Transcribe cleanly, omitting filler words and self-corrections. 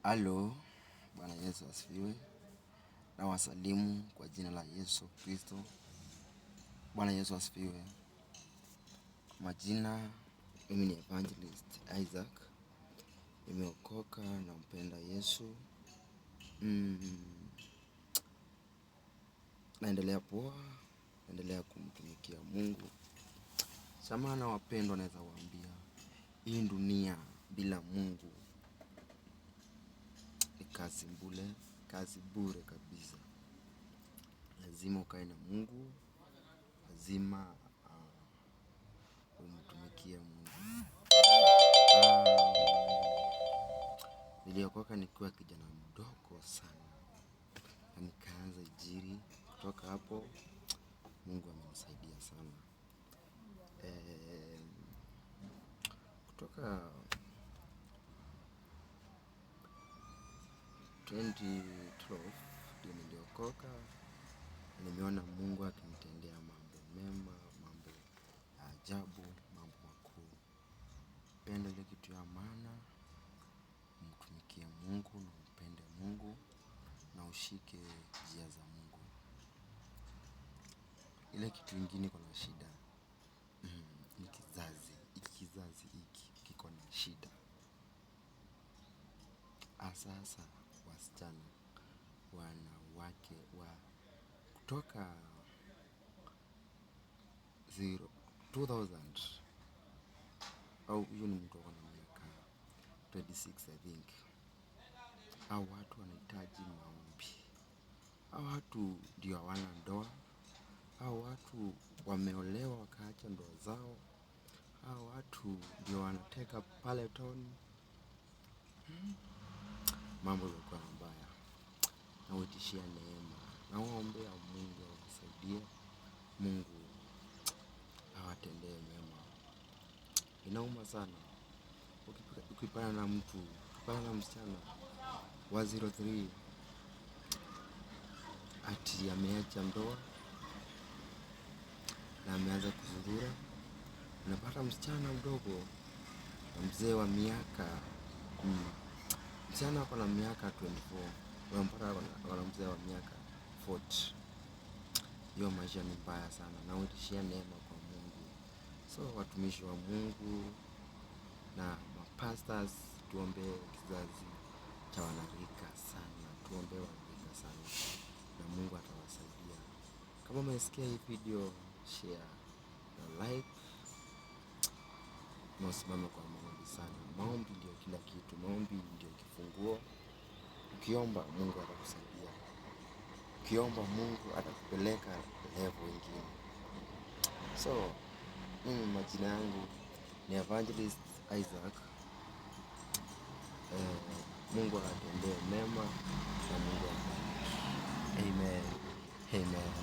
Halo, Bwana Yesu asifiwe. Na wasalimu kwa jina la Yesu Kristo. Bwana Yesu asifiwe. Majina, mimi ni Evangelist Isaac. Nimeokoka na mpenda Yesu. Naendelea poa, naendelea kumtumikia Mungu. Samahani wapendwa, naweza waambia, hii dunia bila Mungu ni kazi bure kabisa. Lazima ukae na Mungu, lazima umtumikie Mungu. Niliokoka nikiwa kijana mdogo sana, na nikaanza injili. Kutoka hapo Mungu amenisaidia sana. Kutoka 2012 ndio niliokoka. Nimeona Mungu akinitendea mambo mema, mambo ya ajabu, mambo makuu. Penda ile kitu ya maana, umtumikie Mungu na umpende Mungu na ushike njia za Mungu. Ile kitu ingine iko na shida, ni kizazi hiki kiko na shida. Sasa wasichana, wanawake wa kutoka 2000 au huyu ni mtu ako na miaka 26 I think. Hao watu wanahitaji maombi. Hao watu ndio hawana ndoa. Hao watu wameolewa wakaacha ndoa zao. Hao watu ndio wanateka pale town. Mambo yalikuwa mbaya. Nawatishia neema. Nawaombea Mungu awasaidie. Mungu awatendee mema. Inauma sana ukipatana na mtu, ukipatana na msichana wa 03 ati ameacha ndoa na ameanza kuzurura. Unapata msichana mdogo na mzee wa miaka msichana ako na miaka 24, unampata ako na mzee wa miaka 40. Hiyo maisha ni mbaya sana. Nawatishia neema kwa Mungu. So watumishi wa Mungu na mapastors, tuombee kizazi cha wanarika sana. Tuombee wanarika sana na Mungu atawasaidia. Kama umesikia hii video, share na like. Na usimame kwa maombi sana. Maombi ndio kila kitu. Maombi ndio kifunguo. Ukiomba Mungu atakusaidia. Ukiomba Mungu atakupeleka level ingine. So, majina yangu ni Evangelist Isaac. Mungu atendee mema na Mungu awabariki. Amen. Amen.